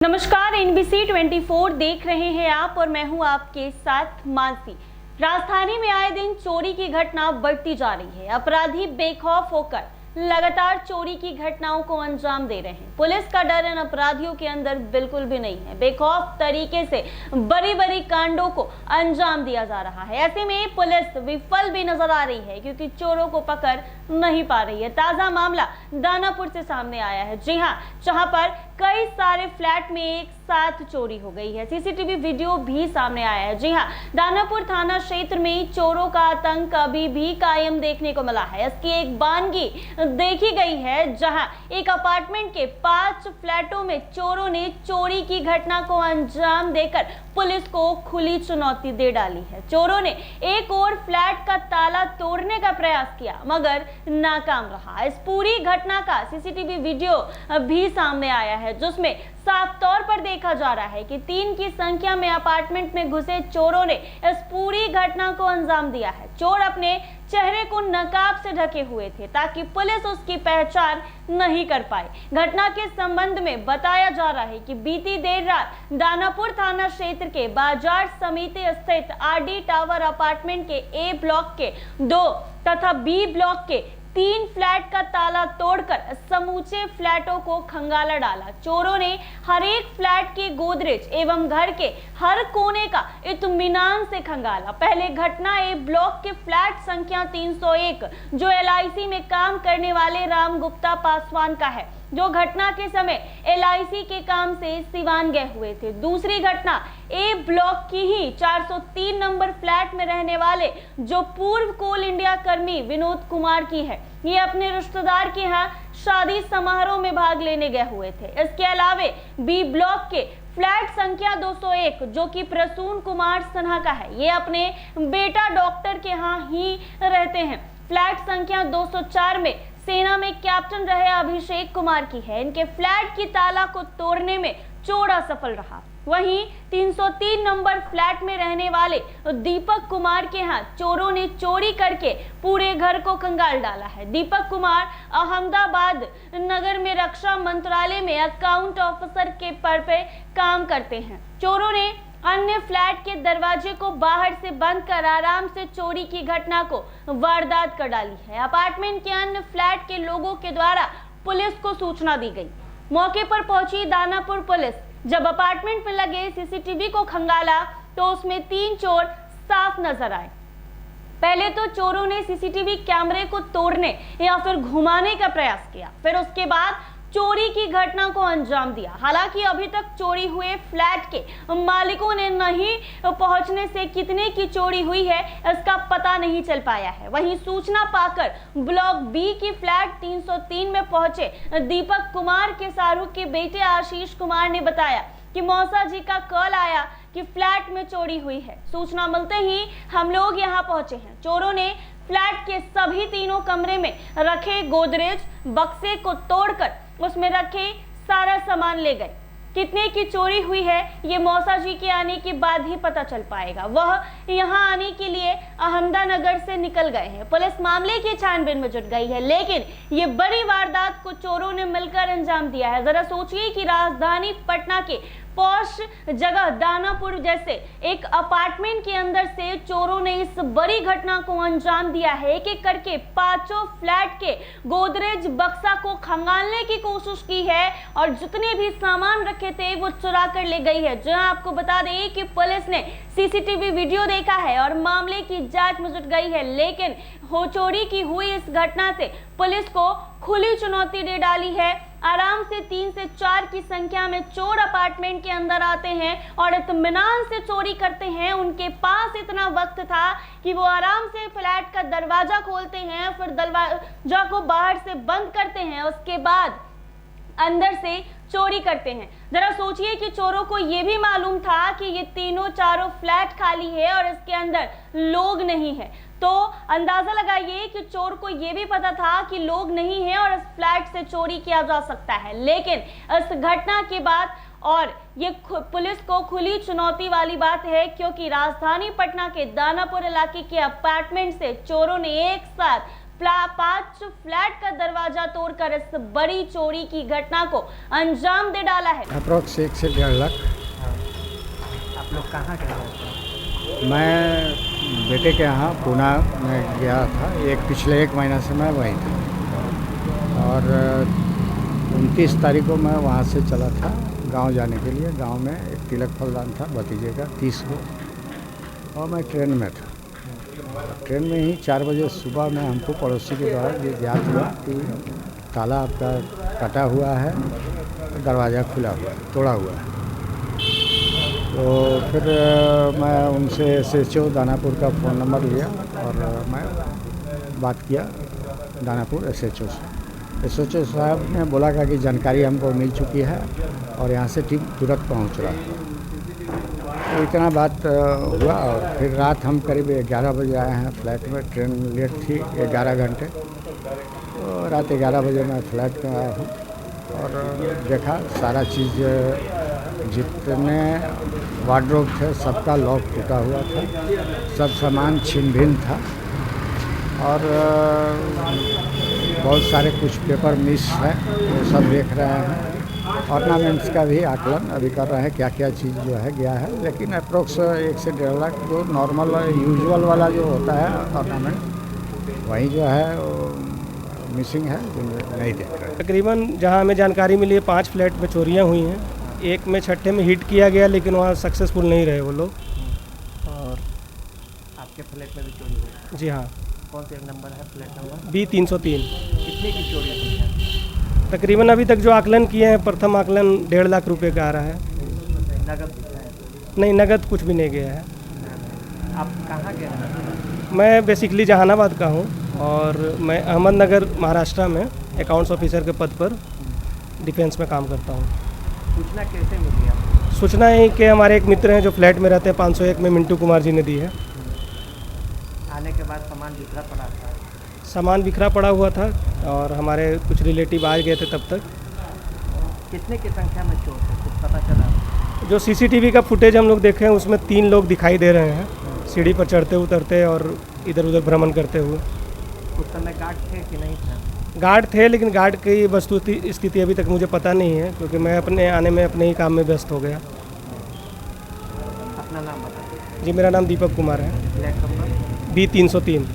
नमस्कार, एनबीसी 24 देख रहे हैं आप और मैं हूं आपके साथ मानसी। राजधानी में आए दिन चोरी की घटना बढ़ती जा रही है। अपराधी बेखौफ होकर लगातार चोरी की घटनाओं को अंजाम दे रहे हैं। पुलिस का डर इन अपराधियों के अंदर बिल्कुल भी नहीं है। बेखौफ तरीके से बड़ी बड़ी कांडों को अंजाम दिया जा रहा है। ऐसे में पुलिस विफल भी नजर आ रही है क्योंकि चोरों को पकड़ नहीं पा रही है। ताजा मामला दानापुर से सामने आया है। जी हां, जहां पर कई सारे फ्लैट में एक साथ चोरी हो गई है। सीसीटीवी वीडियो भी सामने आया है। जी हां, दानापुर थाना क्षेत्र में चोरों का आतंक अभी भी कायम देखने को मिला है। इसकी एक वानगी देखी गई है जहां एक अपार्टमेंट के 5 फ्लैटों में चोरों ने चोरी की घटना को अंजाम देकर पुलिस को खुली चुनौती दे डाली है। चोरों ने एक और फ्लैट का ताला तोड़ने का प्रयास किया मगर नाकाम रहा। इस पूरी घटना का सीसीटीवी वीडियो भी सामने आया है जिसमें साफ तौर पर देखा जा रहा है कि 3 की संख्या में अपार्टमेंट में घुसे चोरों ने इस पूरी घटना को अंजाम दिया है। चोर अपने चेहरे को नकाब से ढके हुए थे ताकि पुलिस उसकी पहचान नहीं कर पाए। घटना के संबंध में बताया जा रहा है कि बीती देर रात दानापुर थाना क्षेत्र के बाजार समिति स्थित आरडी टावर अपार्टमेंट के ए ब्लॉक के 2 तथा बी ब्लॉक के 3 फ्लैट का ताला तोड़कर समूचे फ्लैटों को खंगाला डाला। चोरों ने हर एक फ्लैट के गोदरेज एवं घर के हर कोने का इत्मीनान से खंगाला। पहले घटना ए ब्लॉक के फ्लैट संख्या 301 जो एलआईसी में काम करने वाले राम गुप्ता पासवान का है, जो घटना के समय एलआईसी के काम से सिवान गए हुए थे। दूसरी घटना ए ब्लॉक की ही 403 नंबर फ्लैट में रहने वाले जो पूर्व कोल इंडिया कर्मी विनोद कुमार की है। ये अपने रिश्तेदार के यहाँ शादी समारोह में भाग लेने गए हुए थे। इसके अलावे बी ब्लॉक के फ्लैट संख्या 201 जो कि प्रसून कुमार सिन्हा का है, ये अपने बेटा डॉक्टर के यहाँ ही रहते हैं। फ्लैट संख्या 204 में सेना में कैप्टन रहे अभिषेक कुमार की है। इनके फ्लैट की ताला को तोड़ने में चोर असफल रहा। वहीं 303 नंबर फ्लैट में रहने वाले दीपक कुमार के यहाँ चोरों ने चोरी करके पूरे घर को कंगाल डाला है। दीपक कुमार अहमदाबाद नगर में रक्षा मंत्रालय में अकाउंट ऑफिसर के पद पर काम करते हैं। चोरों ने अन्य फ्लैट के दरवाजे को बाहर से बंद कर आराम से चोरी की घटना को वारदात कर डाली है। अपार्टमेंट के अन्य फ्लैट के लोगों के द्वारा पुलिस को सूचना दी गई। मौके पर पहुंची दानापुर पुलिस जब अपार्टमेंट में लगे सीसीटीवी को खंगाला तो उसमें 3 चोर साफ नजर आए। पहले तो चोरों ने सीसीटीवी कैमरे को तोड़ने या फिर घुमाने का प्रयास किया, फिर उसके बाद चोरी की घटना को अंजाम दिया। हालांकि अभी तक चोरी हुए फ्लैट के मालिकों ने नहीं पहुंचने से कितने की चोरी हुई है इसका पता नहीं चल पाया है। वहीं सूचना पाकर ब्लॉक बी की फ्लैट 303 में पहुंचे दीपक कुमार के शाहरुख के बेटे आशीष कुमार ने बताया कि मौसा जी का कॉल आया कि फ्लैट में चोरी हुई है। सूचना मिलते ही हम लोग यहाँ पहुंचे हैं। चोरों ने फ्लैट के सभी 3 कमरे में रखे गोदरेज बक्से को तोड़कर उसमें रखे सारा सामान ले गए। कितने की चोरी हुई है ये मौसा जी के आने के बाद ही पता चल पाएगा। वह यहाँ आने के लिए अहमदानगर से निकल गए हैं। पुलिस मामले की छानबीन में जुट गई है, लेकिन ये बड़ी वारदात को चोरों ने मिलकर अंजाम दिया है। जरा सोचिए कि राजधानी पटना के पॉश जगह दानापुर जैसे एक अपार्टमेंट के अंदर से चोरों ने इस बड़ी घटना को अंजाम दिया है। एक करके 5 फ्लैट के गोदरेज बक्सा को खंगालने की कोशिश की है और जितने भी सामान रखे थे वो चुरा कर ले गई है। जहां आपको बता दें कि पुलिस ने सीसीटीवी वीडियो देखा है और मामले की जांच में जुट गई है, लेकिन चोरी की हुई इस घटना से पुलिस को खुली चुनौती दे डाली है। आराम से 3 से 4 की संख्या में चोर अपार्टमेंट के अंदर आते हैं और इत्मीनान से चोरी करते हैं। उनके पास इतना वक्त था कि वो आराम से फ्लैट का दरवाजा खोलते हैं, फिर दरवाजा को बाहर से बंद करते हैं, उसके बाद अंदर से चोरी करते हैं। जरा सोचिए कि चोरों को यह भी मालूम था कि ये 3-4 फ्लैट खाली है और इसके अंदर लोग नहीं है, तो अंदाजा लगाइए कि चोर को यह भी पता था कि लोग नहीं है और इस फ्लैट से चोरी किया जा सकता है। लेकिन इस घटना के बाद और ये पुलिस को खुली चुनौती वाली बात है क्योंकि राजधानी पटना के दानापुर इलाके के अपार्टमेंट से चोरों ने एक साथ 5 फ्लैट का दरवाजा तोड़कर इस बड़ी चोरी की घटना को अंजाम दे डाला है। अप्रॉक्स 1 से 1.5 लाख। आप लोग कहाँ गए थे? मैं बेटे के यहाँ पूना में गया था। पिछले 1 महीना से मैं वहीं था और 29 तारीख को मैं वहाँ से चला था गांव जाने के लिए। गांव में एक तिलक फलदान था भतीजे का 30 को, और मैं ट्रेन में था। ट्रेन में ही 4 बजे सुबह में हमको पड़ोसी के द्वारा ये ज्ञात हुआ कि ताला आपका कटा हुआ है, दरवाज़ा खुला हुआ है, तोड़ा हुआ है। तो फिर मैं उनसे SHO दानापुर का फ़ोन नंबर लिया और मैं बात किया दानापुर SHO से। SHO साहब ने बोला कि जानकारी हमको मिल चुकी है और यहाँ से टीम तुरंत पहुँच रहा है। तो इतना बात हुआ और फिर रात हम करीब 11 बजे आए हैं फ्लैट में। ट्रेन लेट थी 11 घंटे, तो रात 11 बजे मैं फ्लैट में आया हूँ और देखा सारा चीज़, जितने वार्डरोब थे सबका लॉक टूटा हुआ था, सब सामान छिन भिन्न था और बहुत सारे कुछ पेपर मिस है, वो सब देख रहे हैं। ऑर्नामेंट्स का भी आकलन अभी कर रहे हैं, क्या क्या चीज़ जो है गया है, लेकिन अप्रोक्स 1 से 1.5 लाख जो नॉर्मल यूजुअल वाला जो होता है ऑर्नामेंट, वही जो है वो मिसिंग है, जो नहीं देख रहे। तकरीबन जहाँ हमें जानकारी मिली है 5 फ्लैट में चोरियाँ हुई हैं। एक में छठे में हिट किया गया लेकिन वहाँ सक्सेसफुल नहीं रहे वो लोग। और आपके फ्लैट में भी चोरी हुई? जी हाँ। कौन सा नंबर है फ्लैट नंबर? B303। कितने की चोरी हुई है? तकरीबन अभी तक जो आकलन किए हैं, प्रथम आकलन 1.5 लाख रुपए का आ रहा है। नगद है? नहीं, नगद कुछ भी नहीं गया है। आप कहाँ गए हैं? मैं बेसिकली जहानाबाद का हूँ और मैं अहमदनगर महाराष्ट्र में अकाउंट्स ऑफिसर के पद पर डिफेंस में काम करता हूँ। सूचना कैसे मिली आपको? सूचना है कि हमारे एक मित्र हैं जो फ्लैट में रहते हैं 501 में, मिंटू कुमार जी ने दी है। आने के बाद सामान बिखरा पड़ा था? सामान बिखरा पड़ा हुआ था और हमारे कुछ रिलेटिव आ गए थे तब तक। कितने की संख्या में चोर थे, कुछ पता चला? जो CCTV का फुटेज हम लोग देखे हैं उसमें 3 लोग दिखाई दे रहे हैं, सीढ़ी पर चढ़ते उतरते और इधर उधर भ्रमण करते हुए। उस समय गार्ड थे कि नहीं थे? गार्ड थे, लेकिन गार्ड की वस्तु स्थिति अभी तक मुझे पता नहीं है क्योंकि मैं अपने आने में अपने ही काम में व्यस्त हो गया। अपना नाम बता? जी, मेरा नाम दीपक कुमार है। Flat number? B303।